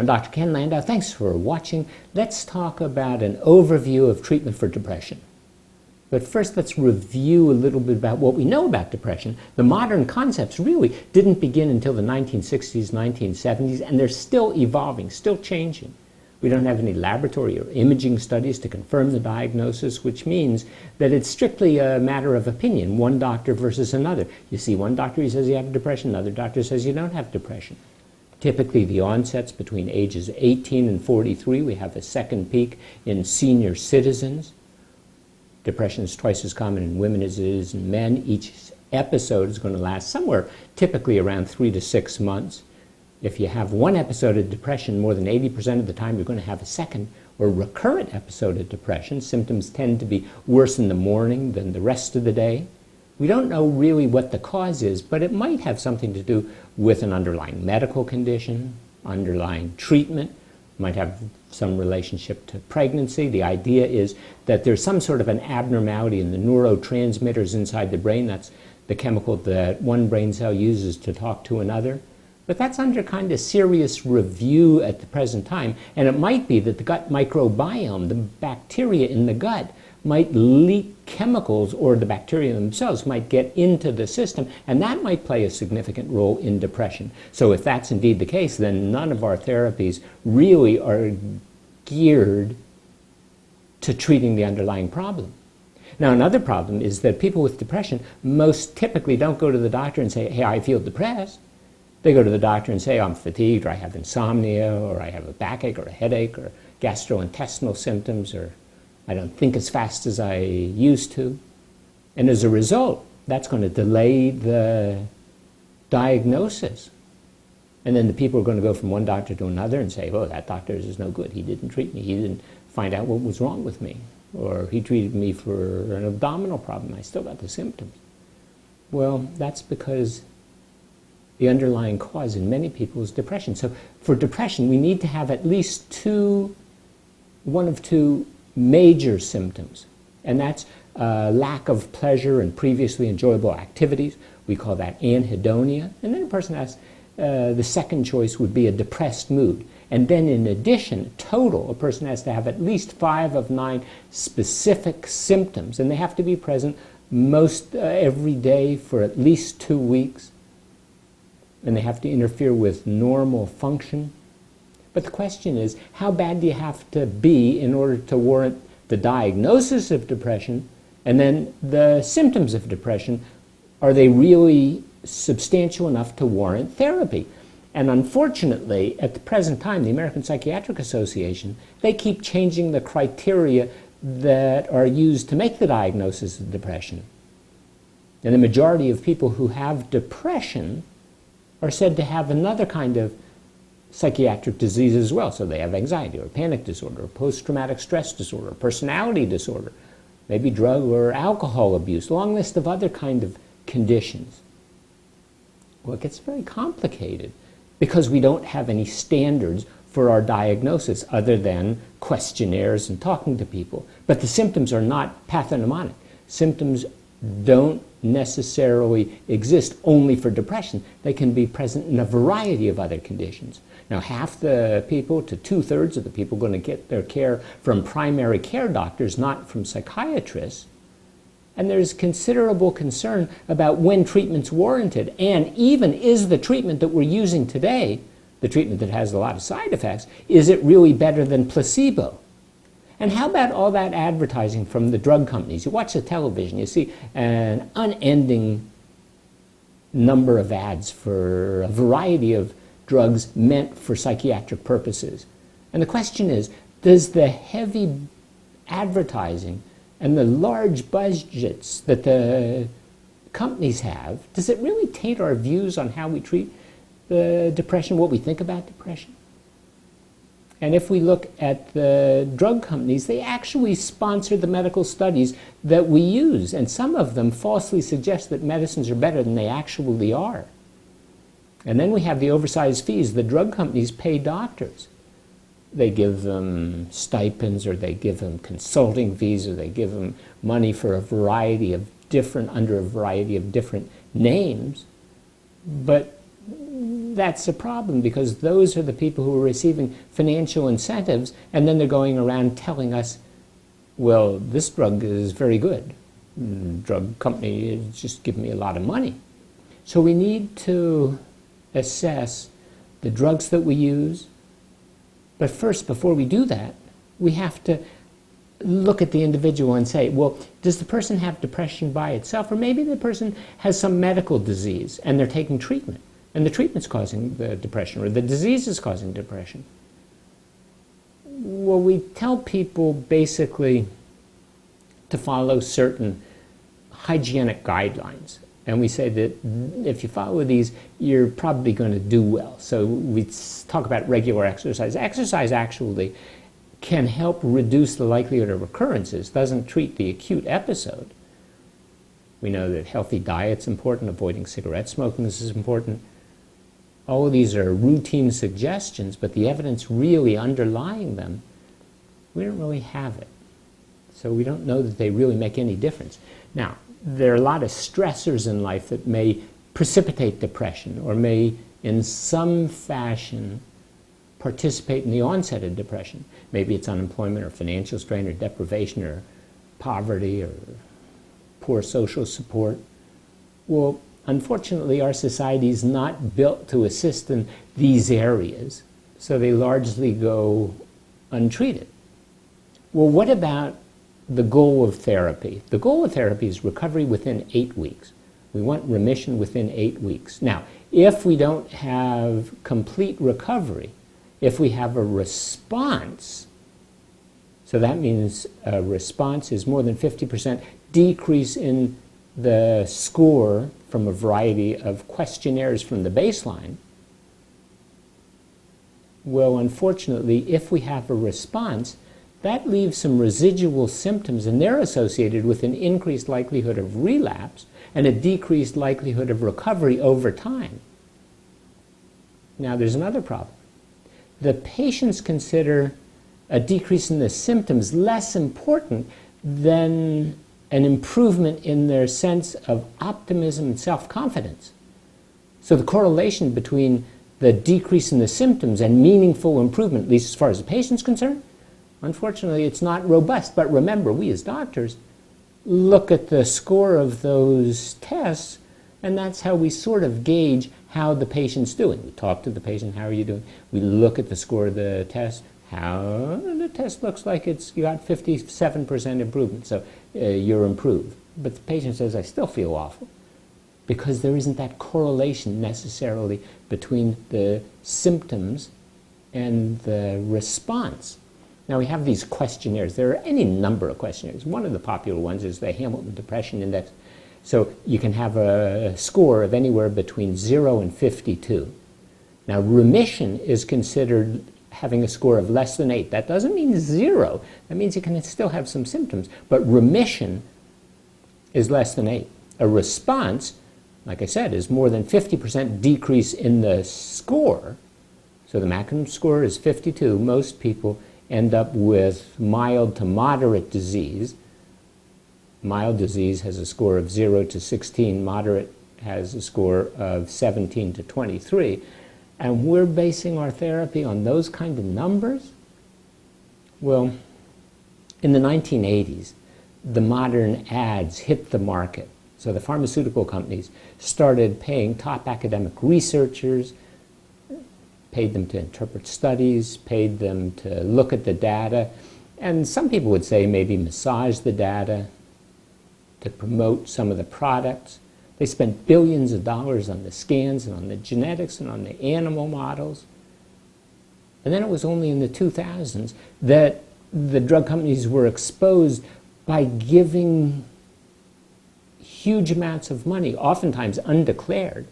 I'm Dr. Ken Landau. Thanks for watching. Let's talk about an overview of treatment for depression. But first, let's review a little bit about what we know about depression. The modern concepts really didn't begin until the 1960s, 1970s, and they're still evolving, still changing. We don't have any laboratory or imaging studies to confirm the diagnosis, which means that it's strictly a matter of opinion, one doctor versus another. You see one doctor, he says you have depression, another doctor says you don't have depression. Typically, the onset's between ages 18 and 43. We have a second peak in senior citizens. Depression is twice as common in women as it is in men. Each episode is going to last somewhere typically around 3 to 6 months. If you have one episode of depression, more than 80% of the time you're going to have a second or recurrent episode of depression. Symptoms tend to be worse in the morning than the rest of the day. We don't know really what the cause is, but it might have something to do with an underlying medical condition, underlying treatment, might have some relationship to pregnancy. The idea is that there's some sort of an abnormality in the neurotransmitters inside the brain. That's the chemical that one brain cell uses to talk to another. But that's under kind of serious review at the present time. And it might be that the gut microbiome, the bacteria in the gut, might leak chemicals, or the bacteria themselves might get into the system, and that might play a significant role in depression. So if that's indeed the case, then none of our therapies really are geared to treating the underlying problem. Now, another problem is that people with depression most typically don't go to the doctor and say, hey, I feel depressed. They go to the doctor and say, I'm fatigued, or I have insomnia, or I have a backache or a headache, or gastrointestinal symptoms, or I don't think as fast as I used to. And as a result, that's going to delay the diagnosis. And then the people are going to go from one doctor to another and say, oh, that doctor is no good. He didn't treat me. He didn't find out what was wrong with me. Or he treated me for an abdominal problem. I still got the symptoms. Well, that's because the underlying cause in many people is depression. So for depression, we need to have at least one of two major symptoms, and that's lack of pleasure in previously enjoyable activities. We call that anhedonia. And then a person has, the second choice would be a depressed mood. And then in addition, total, a person has to have at least 5 of 9 specific symptoms, and they have to be present most every day for at least 2 weeks, and they have to interfere with normal function. But the question is, how bad do you have to be in order to warrant the diagnosis of depression, and then the symptoms of depression? Are they really substantial enough to warrant therapy? And unfortunately, at the present time, the American Psychiatric Association, they keep changing the criteria that are used to make the diagnosis of depression. And the majority of people who have depression are said to have another kind of psychiatric disease as well. So they have anxiety or panic disorder, or post-traumatic stress disorder, or personality disorder, maybe drug or alcohol abuse, a long list of other kind of conditions. Well, it gets very complicated because we don't have any standards for our diagnosis other than questionnaires and talking to people. But the symptoms are not pathognomonic. Symptoms don't necessarily exist only for depression. They can be present in a variety of other conditions. Now, half the people to 2/3 of the people are going to get their care from primary care doctors, not from psychiatrists. And there's considerable concern about when treatment's warranted, and even is the treatment that we're using today, the treatment that has a lot of side effects, is it really better than placebo? And how about all that advertising from the drug companies? You watch the television, you see an unending number of ads for a variety of drugs meant for psychiatric purposes. And the question is, does the heavy advertising and the large budgets that the companies have, does it really taint our views on how we treat the depression, what we think about depression? And if we look at the drug companies, they actually sponsor the medical studies that we use. And some of them falsely suggest that medicines are better than they actually are. And then we have the oversized fees the drug companies pay doctors. They give them stipends, or they give them consulting fees, or they give them money for a variety of different, under a variety of different names. But that's a problem, because those are the people who are receiving financial incentives, and then they're going around telling us, well, this drug is very good. The drug company is just giving me a lot of money. So we need to assess the drugs that we use. But first, before we do that, we have to look at the individual and say, well, does the person have depression by itself? Or maybe the person has some medical disease and they're taking treatment, and the treatment's causing the depression, or the disease is causing depression. Well, we tell people basically to follow certain hygienic guidelines. And we say that if you follow these, you're probably going to do well. So we talk about regular exercise. Exercise actually can help reduce the likelihood of recurrences, doesn't treat the acute episode. We know that healthy diet's important, avoiding cigarette smoking is important. All of these are routine suggestions, but the evidence really underlying them, we don't really have it. So we don't know that they really make any difference. Now, there are a lot of stressors in life that may precipitate depression, or may in some fashion participate in the onset of depression. Maybe it's unemployment or financial strain or deprivation or poverty or poor social support. Well, unfortunately, our society is not built to assist in these areas, so they largely go untreated. Well, what about the goal of therapy? The goal of therapy is recovery within 8 weeks. We want remission within 8 weeks. Now, if we don't have complete recovery, if we have a response, so that means a response is more than 50% decrease in the score from a variety of questionnaires from the baseline. Well, unfortunately, if we have a response, that leaves some residual symptoms, and they're associated with an increased likelihood of relapse and a decreased likelihood of recovery over time. Now, there's another problem. The patients consider a decrease in the symptoms less important than an improvement in their sense of optimism and self-confidence. So the correlation between the decrease in the symptoms and meaningful improvement, at least as far as the patient's concerned, unfortunately, it's not robust. But remember, we as doctors look at the score of those tests, and that's how we sort of gauge how the patient's doing. We talk to the patient, how are you doing? We look at the score of the test. How the test looks like you got 57% improvement, so you're improved. But the patient says, I still feel awful, because there isn't that correlation necessarily between the symptoms and the response. Now, we have these questionnaires. There are any number of questionnaires. One of the popular ones is the Hamilton Depression Index. So you can have a score of anywhere between 0 and 52. Now, remission is considered having a score of less than 8. That doesn't mean 0. That means you can still have some symptoms. But remission is less than 8. A response, like I said, is more than 50% decrease in the score. So the maximum score is 52. Most people end up with mild to moderate disease. Mild disease has a score of 0 to 16. Moderate has a score of 17 to 23. And we're basing our therapy on those kind of numbers? Well, in the 1980s, the modern ads hit the market. So the pharmaceutical companies started paying top academic researchers, paid them to interpret studies, paid them to look at the data, and some people would say maybe massage the data to promote some of the products. They spent billions of dollars on the scans and on the genetics and on the animal models. And then it was only in the 2000s that the drug companies were exposed by giving huge amounts of money, oftentimes undeclared,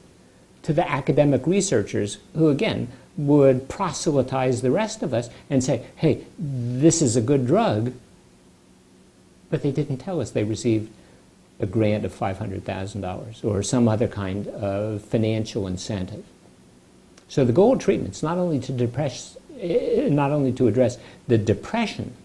to the academic researchers who, again, would proselytize the rest of us and say, hey, this is a good drug, but they didn't tell us they received a grant of $500,000 or some other kind of financial incentive. So the goal of treatment is not only to address the depression,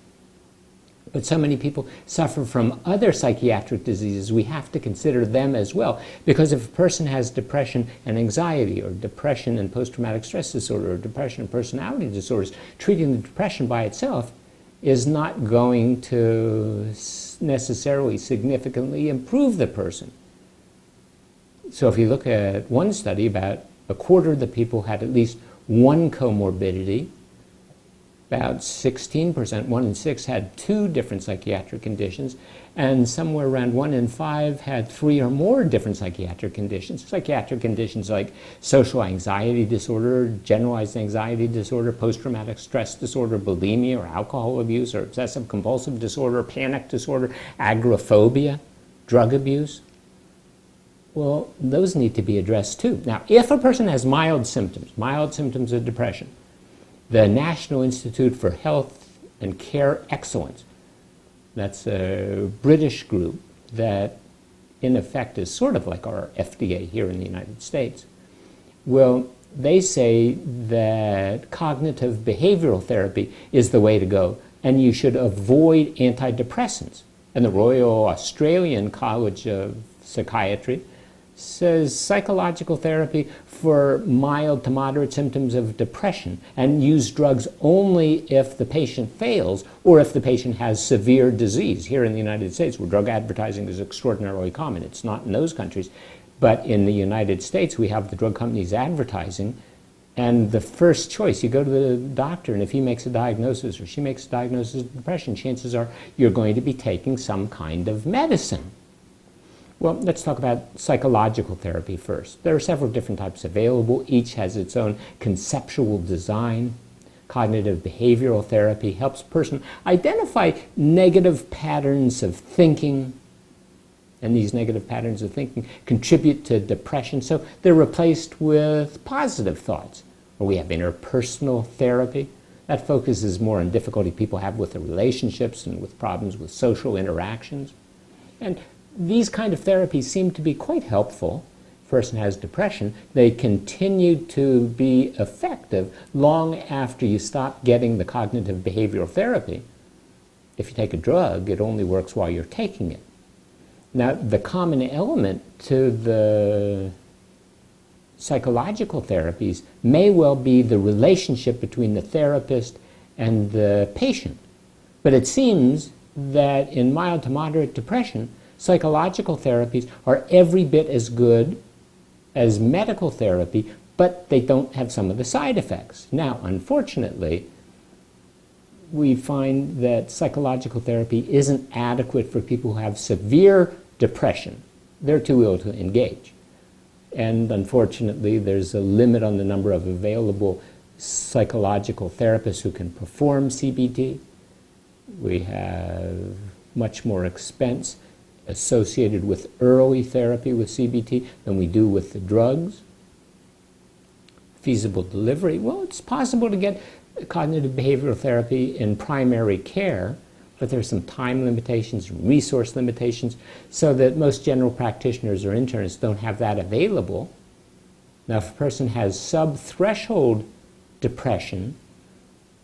But so many people suffer from other psychiatric diseases, we have to consider them as well. Because if a person has depression and anxiety, or depression and post-traumatic stress disorder, or depression and personality disorders, treating the depression by itself is not going to necessarily significantly improve the person. So if you look at one study, about a quarter of the people had at least one comorbidity. About 16%, 1 in 6, had 2 different psychiatric conditions, and somewhere around 1 in 5 had 3 or more different psychiatric conditions. Psychiatric conditions like social anxiety disorder, generalized anxiety disorder, post-traumatic stress disorder, bulimia or alcohol abuse, or obsessive compulsive disorder, panic disorder, agoraphobia, drug abuse. Well, those need to be addressed too. Now, if a person has mild symptoms of depression, the National Institute for Health and Care Excellence, that's a British group that in effect is sort of like our FDA here in the United States. Well, they say that cognitive behavioral therapy is the way to go, and you should avoid antidepressants. And the Royal Australian College of Psychiatry says psychological therapy for mild to moderate symptoms of depression, and use drugs only if the patient fails or if the patient has severe disease. Here in the United States, where drug advertising is extraordinarily common, it's not in those countries, but in the United States we have the drug companies advertising, and the first choice, you go to the doctor, and if he makes a diagnosis or she makes a diagnosis of depression, chances are you're going to be taking some kind of medicine. Well, let's talk about psychological therapy first. There are several different types available. Each has its own conceptual design. Cognitive behavioral therapy helps a person identify negative patterns of thinking, and these negative patterns of thinking contribute to depression, so they're replaced with positive thoughts. Or we have interpersonal therapy. That focuses more on difficulty people have with their relationships and with problems with social interactions. And these kind of therapies seem to be quite helpful. If a person has depression, they continue to be effective long after you stop getting the cognitive behavioral therapy. If you take a drug, it only works while you're taking it. Now, the common element to the psychological therapies may well be the relationship between the therapist and the patient. But it seems that in mild to moderate depression, psychological therapies are every bit as good as medical therapy, but they don't have some of the side effects. Now, unfortunately, we find that psychological therapy isn't adequate for people who have severe depression. They're too ill to engage. And unfortunately, there's a limit on the number of available psychological therapists who can perform CBT. We have much more expense associated with early therapy with CBT than we do with the drugs. Feasible delivery, well, it's possible to get cognitive behavioral therapy in primary care, but there's some time limitations, resource limitations, so that most general practitioners or internists don't have that available. Now, if a person has sub-threshold depression,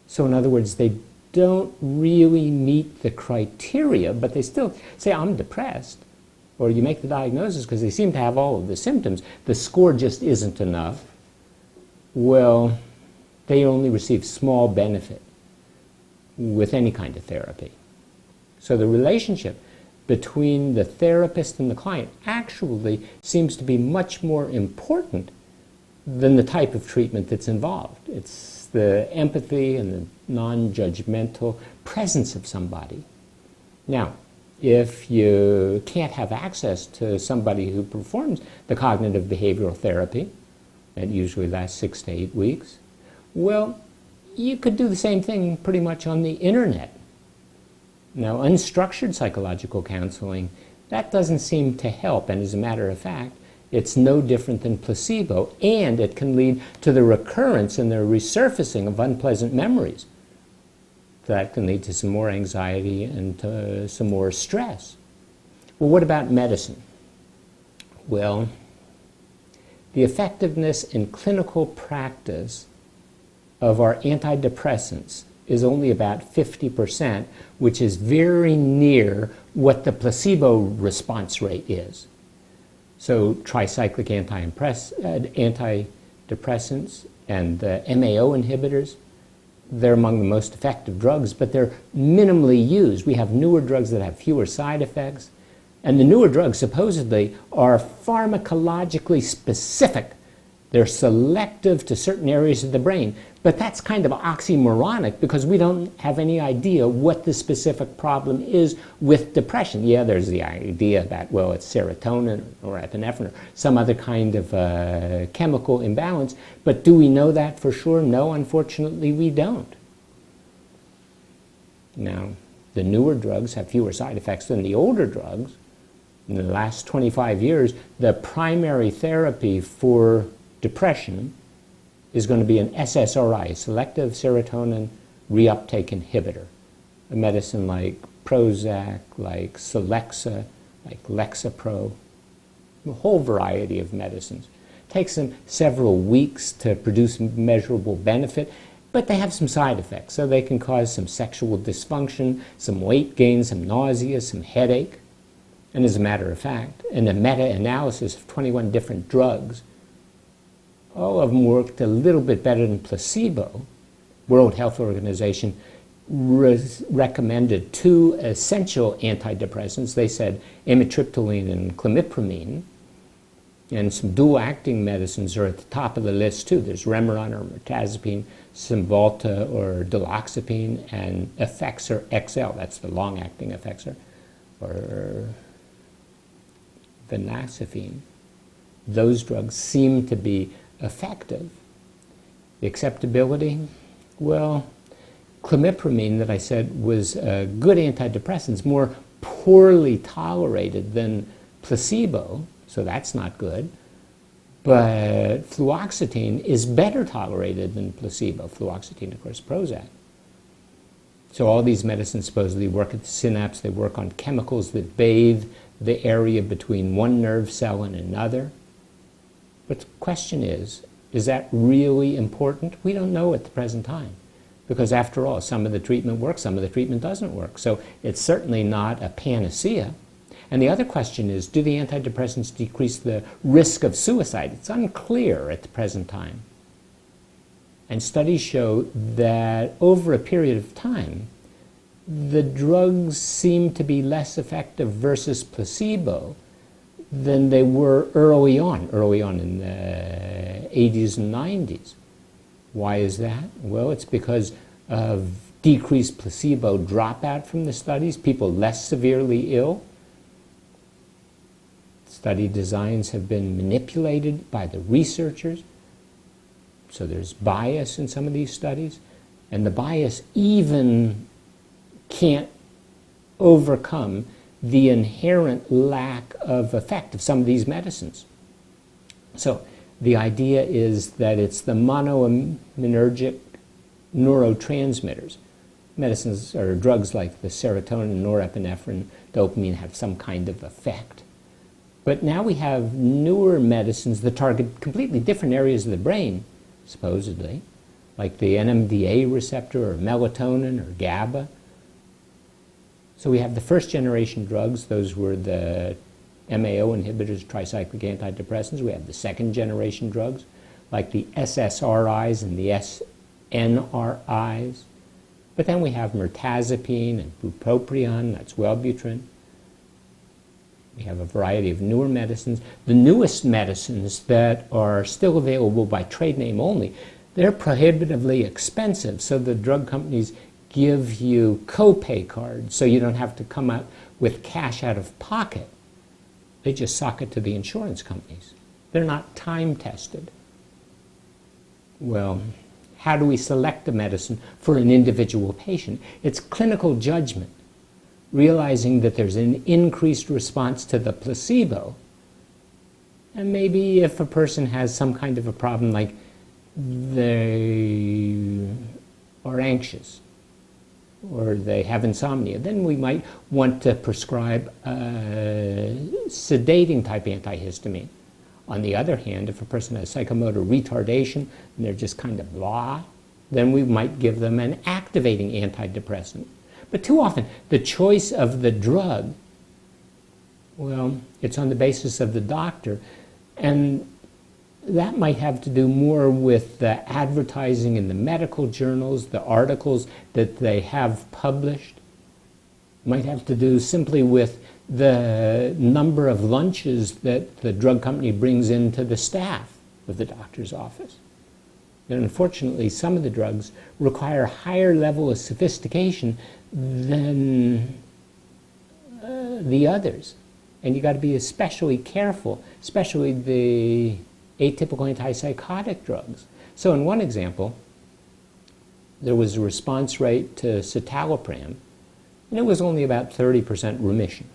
so in other words, they don't really meet the criteria, but they still say, I'm depressed, or you make the diagnosis because they seem to have all of the symptoms, the score just isn't enough, well, they only receive small benefit with any kind of therapy. So the relationship between the therapist and the client actually seems to be much more important than the type of treatment that's involved. It's the empathy and the non-judgmental presence of somebody. Now, if you can't have access to somebody who performs the cognitive behavioral therapy, that usually lasts 6 to 8 weeks, well, you could do the same thing pretty much on the internet. Now, unstructured psychological counseling, that doesn't seem to help, and as a matter of fact, it's no different than placebo, and it can lead to the recurrence and the resurfacing of unpleasant memories. That can lead to some more anxiety and to some more stress. Well, what about medicine? Well, the effectiveness in clinical practice of our antidepressants is only about 50%, which is very near what the placebo response rate is. So tricyclic antidepressants and the MAO inhibitors, they're among the most effective drugs, but they're minimally used. We have newer drugs that have fewer side effects, and the newer drugs supposedly are pharmacologically specific. They're selective to certain areas of the brain, but that's kind of oxymoronic because we don't have any idea what the specific problem is with depression. Yeah, there's the idea that, well, it's serotonin or epinephrine or some other kind of chemical imbalance, but do we know that for sure? No, unfortunately, we don't. Now, the newer drugs have fewer side effects than the older drugs. In the last 25 years, the primary therapy for depression is going to be an SSRI, selective serotonin reuptake inhibitor, a medicine like Prozac, like Celexa, like Lexapro, a whole variety of medicines. It takes them several weeks to produce measurable benefit, but they have some side effects. So they can cause some sexual dysfunction, some weight gain, some nausea, some headache. And as a matter of fact, in a meta-analysis of 21 different drugs, all of them worked a little bit better than placebo. World Health Organization recommended 2 essential antidepressants. They said amitriptyline and clomipramine. And some dual-acting medicines are at the top of the list, too. There's Remeron or mirtazapine, Cymbalta or duloxetine, and Effexor XL. That's the long-acting Effexor, or venlafaxine. Those drugs seem to be effective. The acceptability? Well, clomipramine that I said was a good antidepressant, more poorly tolerated than placebo, so that's not good. But fluoxetine is better tolerated than placebo. Fluoxetine, of course, Prozac. So all these medicines supposedly work at the synapse. They work on chemicals that bathe the area between one nerve cell and another. But the question is that really important? We don't know at the present time. Because after all, some of the treatment works, some of the treatment doesn't work. So it's certainly not a panacea. And the other question is, do the antidepressants decrease the risk of suicide? It's unclear at the present time. And studies show that over a period of time, the drugs seem to be less effective versus placebo than they were early on in the 80s and 90s. Why is that? Well, it's because of decreased placebo dropout from the studies, people less severely ill. Study designs have been manipulated by the researchers, so there's bias in some of these studies, and the bias even can't overcome the inherent lack of effect of some of these medicines. So the idea is that it's the monoaminergic neurotransmitters. Medicines or drugs like the serotonin, norepinephrine, dopamine have some kind of effect. But now we have newer medicines that target completely different areas of the brain, supposedly, like the NMDA receptor or melatonin or GABA. So we have the first generation drugs. Those were the MAO inhibitors, tricyclic antidepressants. We have the second generation drugs, like the SSRIs and the SNRIs. But then we have mirtazapine and bupropion, that's Wellbutrin. We have a variety of newer medicines. The newest medicines that are still available by trade name only, they're prohibitively expensive, so the drug companies give you copay cards so you don't have to come out with cash out of pocket. They just sock it to the insurance companies. They're not time tested. Well, how do we select a medicine for an individual patient? It's clinical judgment, realizing that there's an increased response to the placebo. And maybe if a person has some kind of a problem, like they are anxious or they have insomnia, then we might want to prescribe a sedating type antihistamine. On the other hand, if a person has psychomotor retardation and they're just kind of blah, then we might give them an activating antidepressant. But too often, the choice of the drug, well, it's on the basis of the doctor, and that might have to do more with the advertising in the medical journals, the articles that they have published. Might have to do simply with the number of lunches that the drug company brings into the staff of the doctor's office. And unfortunately, some of the drugs require a higher level of sophistication than the others. And you got to be especially careful, especially the atypical antipsychotic drugs. So in one example, there was a response rate to citalopram, and it was only about 30% remission.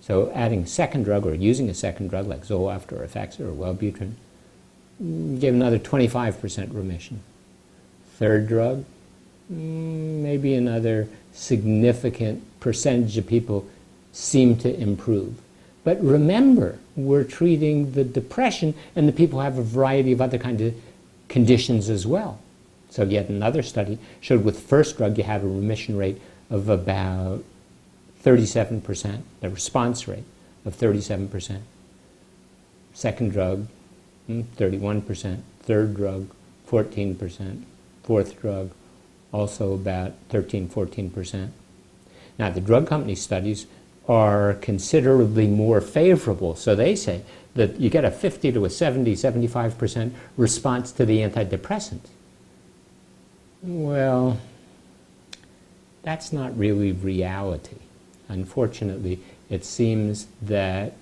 So adding a second drug or using a second drug like Zoloft or Effexor or Wellbutrin gave another 25% remission. Third drug, maybe another significant percentage of people seem to improve. But remember, we're treating the depression, and the people have a variety of other kinds of conditions as well. So yet another study showed with first drug you have a remission rate of about 37%, a response rate of 37%. Second drug, 31%. Third drug, 14%. Fourth drug, also about 13-14%. Now, the drug company studies are considerably more favorable. So they say that you get a 50 to a 70, 75% response to the antidepressant. Well, that's not really reality. Unfortunately, it seems that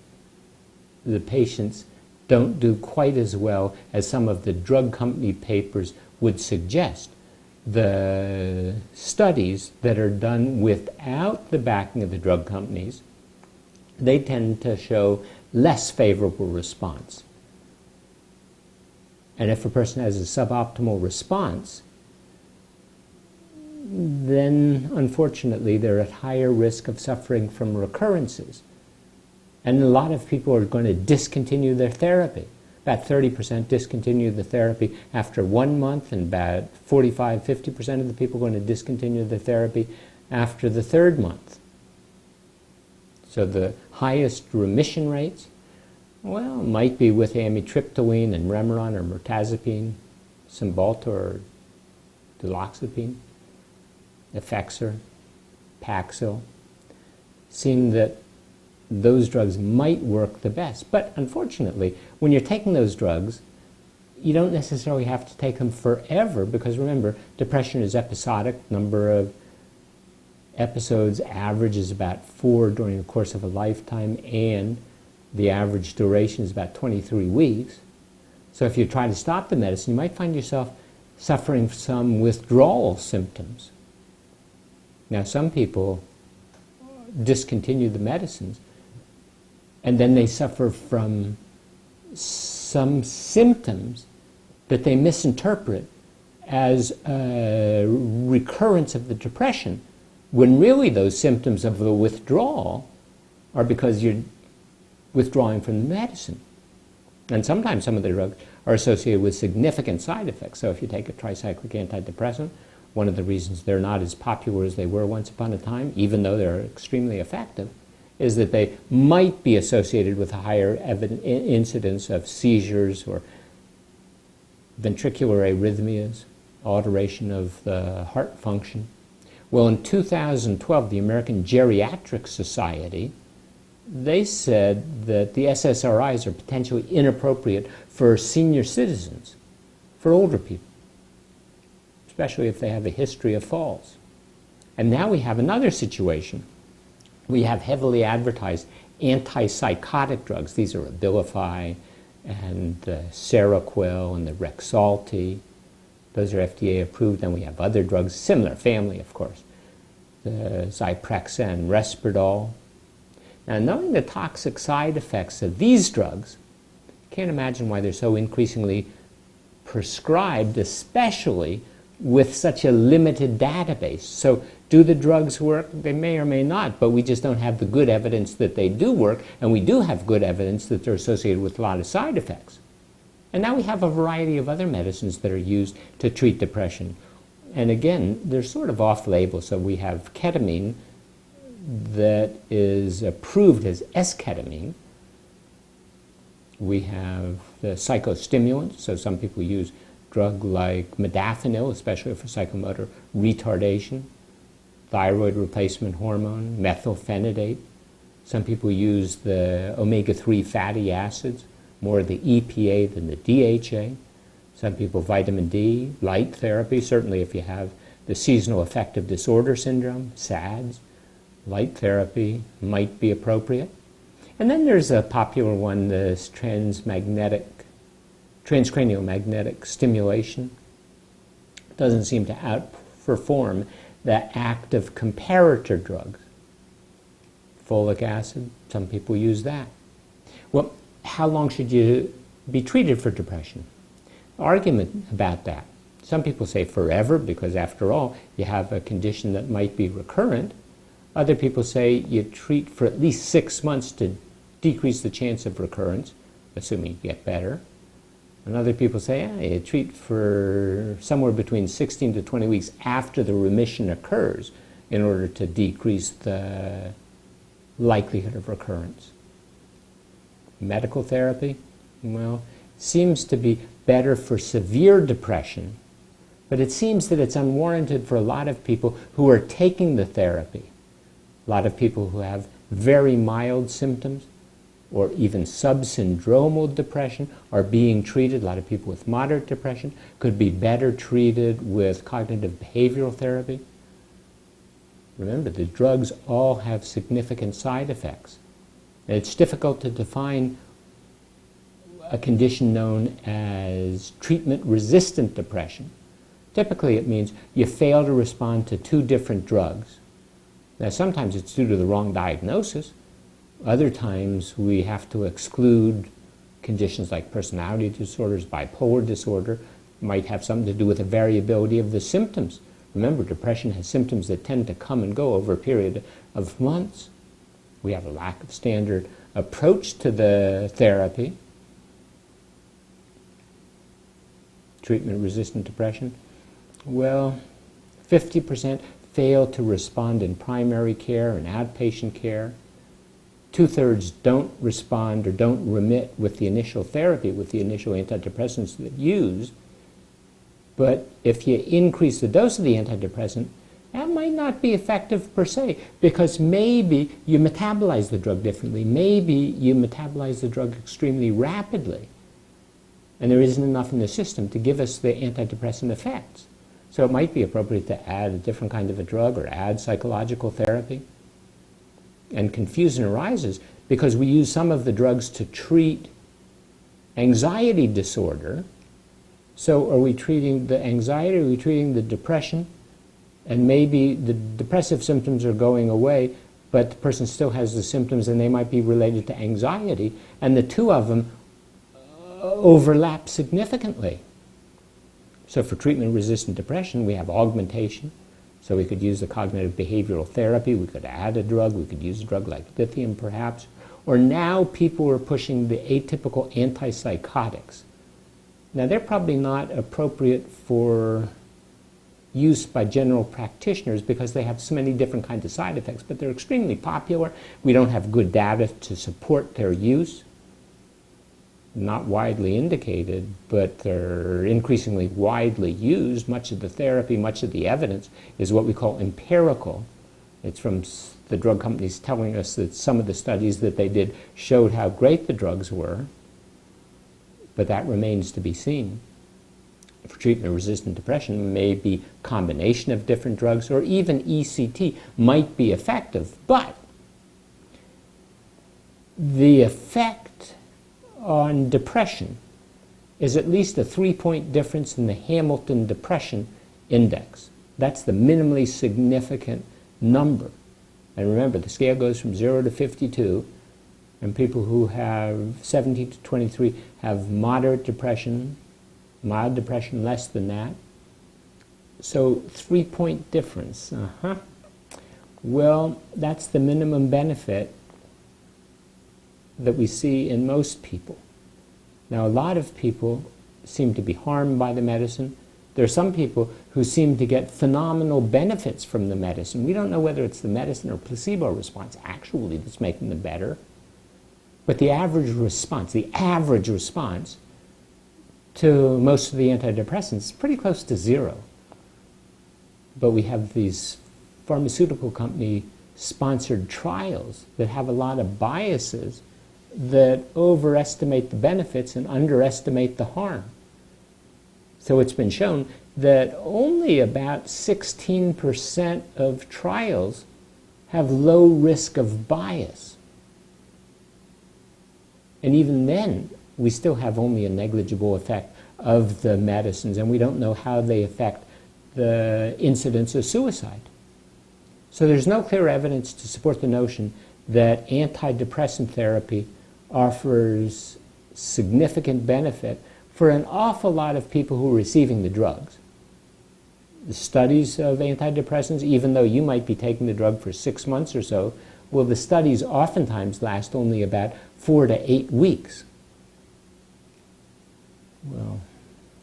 the patients don't do quite as well as some of the drug company papers would suggest. The studies that are done without the backing of the drug companies, they tend to show less favorable response. And if a person has a suboptimal response, then unfortunately they're at higher risk of suffering from recurrences. And a lot of people are going to discontinue their therapy. About 30% discontinue the therapy after 1 month, and about 45-50% of the people are going to discontinue the therapy after the third month. So the highest remission rates, well, might be with amitriptyline and Remeron or mirtazapine, Cymbalta or duloxetine, Effexor, Paxil. Seem that those drugs might work the best. But unfortunately, when you're taking those drugs, you don't necessarily have to take them forever, because remember, depression is episodic. Number of episodes average is about 4 during the course of a lifetime, and the average duration is about 23 weeks. So if you try to stop the medicine, you might find yourself suffering some withdrawal symptoms. Now, some people discontinue the medicines, and then they suffer from some symptoms that they misinterpret as a recurrence of the depression, when really those symptoms of the withdrawal are because you're withdrawing from the medicine. And sometimes some of the drugs are associated with significant side effects. So if you take a tricyclic antidepressant, one of the reasons they're not as popular as they were once upon a time, even though they're extremely effective, is that they might be associated with a higher incidence of seizures or ventricular arrhythmias, alteration of the heart function. Well, in 2012, the American Geriatric Society, they said that the SSRIs are potentially inappropriate for senior citizens, for older people, especially if they have a history of falls. And now we have another situation. We have heavily advertised antipsychotic drugs. These are Abilify and the Seroquel and the Rexulti. Those are FDA approved. Then we have other drugs, similar family, of course. The Zyprexa and Risperdal. Now, knowing the toxic side effects of these drugs, you can't imagine why they're so increasingly prescribed, especially with such a limited database. So do the drugs work? They may or may not, but we just don't have the good evidence that they do work, and we do have good evidence that they're associated with a lot of side effects. And now we have a variety of other medicines that are used to treat depression. And again, they're sort of off-label. So we have ketamine that is approved as esketamine. We have the psychostimulants. So some people use drug like modafinil, especially for psychomotor retardation, thyroid replacement hormone, methylphenidate. Some people use the omega-3 fatty acids, more the EPA than the DHA. Some people vitamin D, light therapy, certainly if you have the seasonal affective disorder syndrome, SADS, light therapy might be appropriate. And then there's a popular one, this transcranial magnetic stimulation. Doesn't seem to outperform the active comparator drugs. Folic acid, some people use that. Well, how long should you be treated for depression? Argument about that. Some people say forever, because after all, you have a condition that might be recurrent. Other people say you treat for at least 6 months to decrease the chance of recurrence, assuming you get better. And other people say you treat for somewhere between 16 to 20 weeks after the remission occurs in order to decrease the likelihood of recurrence. Medical therapy, well, seems to be better for severe depression, but it seems that it's unwarranted for a lot of people who are taking the therapy. A lot of people who have very mild symptoms or even subsyndromal depression are being treated. A lot of people with moderate depression could be better treated with cognitive behavioral therapy. Remember, the drugs all have significant side effects. And it's difficult to define a condition known as treatment-resistant depression. Typically, it means you fail to respond to 2 different drugs. Now, sometimes it's due to the wrong diagnosis. Other times, we have to exclude conditions like personality disorders, bipolar disorder, might have something to do with the variability of the symptoms. Remember, depression has symptoms that tend to come and go over a period of months. We have a lack of standard approach to the therapy. Treatment-resistant depression, well, 50% fail to respond in primary care and outpatient care. 2/3 don't respond or don't remit with the initial therapy, with the initial antidepressants that used. But if you increase the dose of the antidepressant, that might not be effective per se, because maybe you metabolize the drug differently. Maybe you metabolize the drug extremely rapidly, and there isn't enough in the system to give us the antidepressant effects. So it might be appropriate to add a different kind of a drug or add psychological therapy. And confusion arises because we use some of the drugs to treat anxiety disorder. So are we treating the anxiety, are we treating the depression? And maybe the depressive symptoms are going away, but the person still has the symptoms and they might be related to anxiety, and the 2 of them overlap significantly. So for treatment-resistant depression, we have augmentation. So we could use the cognitive behavioral therapy, we could add a drug, we could use a drug like lithium perhaps. Or now people are pushing the atypical antipsychotics. Now they're probably not appropriate for use by general practitioners because they have so many different kinds of side effects, but they're extremely popular. We don't have good data to support their use. Not widely indicated, but they're increasingly widely used. Much of the therapy, much of the evidence is what we call empirical. It's from the drug companies telling us that some of the studies that they did showed how great the drugs were, but that remains to be seen. For treatment-resistant depression, maybe combination of different drugs or even ECT might be effective, but the effect on depression is at least a 3-point difference in the Hamilton Depression Index. That's the minimally significant number. And remember, the scale goes from 0 to 52, and people who have 17 to 23 have moderate depression, mild depression less than that. So 3-point difference. Well, that's the minimum benefit that we see in most people. Now, a lot of people seem to be harmed by the medicine. There are some people who seem to get phenomenal benefits from the medicine. We don't know whether it's the medicine or placebo response actually that's making them better. But the average response to most of the antidepressants is pretty close to zero. But we have these pharmaceutical company sponsored trials that have a lot of biases that overestimate the benefits and underestimate the harm. So it's been shown that only about 16% of trials have low risk of bias. And even then, we still have only a negligible effect of the medicines, and we don't know how they affect the incidence of suicide. So there's no clear evidence to support the notion that antidepressant therapy offers significant benefit for an awful lot of people who are receiving the drugs. The studies of antidepressants, even though you might be taking the drug for 6 months or so, well, the studies oftentimes last only about 4 to 8 weeks. Well,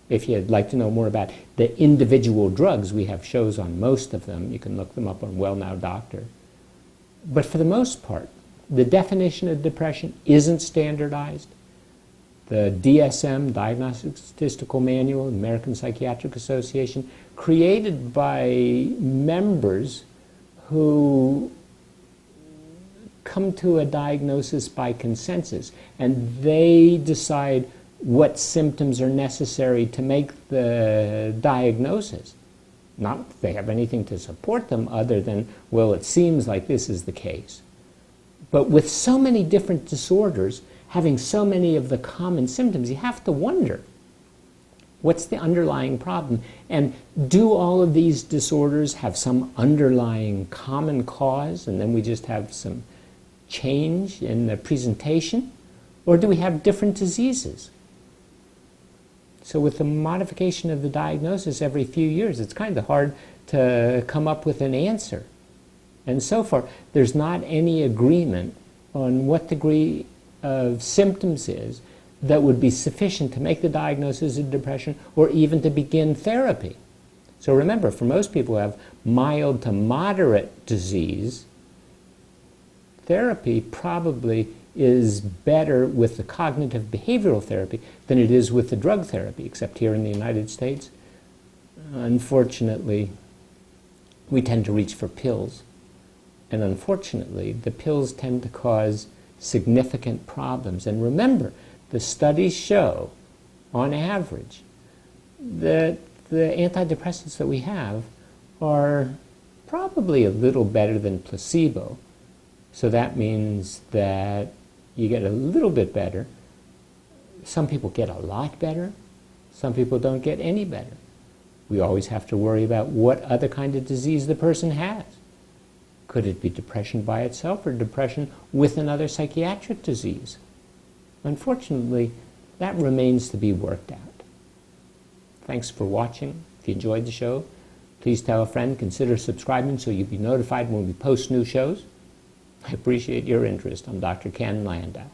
if you'd like to know more about the individual drugs, we have shows on most of them. You can look them up on Well Now Doctor. But for the most part, the definition of depression isn't standardized. The DSM, Diagnostic Statistical Manual, American Psychiatric Association, created by members who come to a diagnosis by consensus, and they decide what symptoms are necessary to make the diagnosis. Not that they have anything to support them other than, well, it seems like this is the case. But with so many different disorders, having so many of the common symptoms, you have to wonder, what's the underlying problem? And do all of these disorders have some underlying common cause, and then we just have some change in the presentation? Or do we have different diseases? So with the modification of the diagnosis every few years, it's kind of hard to come up with an answer. And so far, there's not any agreement on what degree of symptoms is that would be sufficient to make the diagnosis of depression or even to begin therapy. So remember, for most people who have mild to moderate disease, therapy probably is better with the cognitive behavioral therapy than it is with the drug therapy, except here in the United States. Unfortunately, we tend to reach for pills. And unfortunately, the pills tend to cause significant problems. And remember, the studies show, on average, that the antidepressants that we have are probably a little better than placebo. So that means that you get a little bit better. Some people get a lot better. Some people don't get any better. We always have to worry about what other kind of disease the person has. Could it be depression by itself or depression with another psychiatric disease? Unfortunately, that remains to be worked out. Thanks for watching. If you enjoyed the show, please tell a friend. Consider subscribing so you'll be notified when we post new shows. I appreciate your interest. I'm Dr. Ken Landau.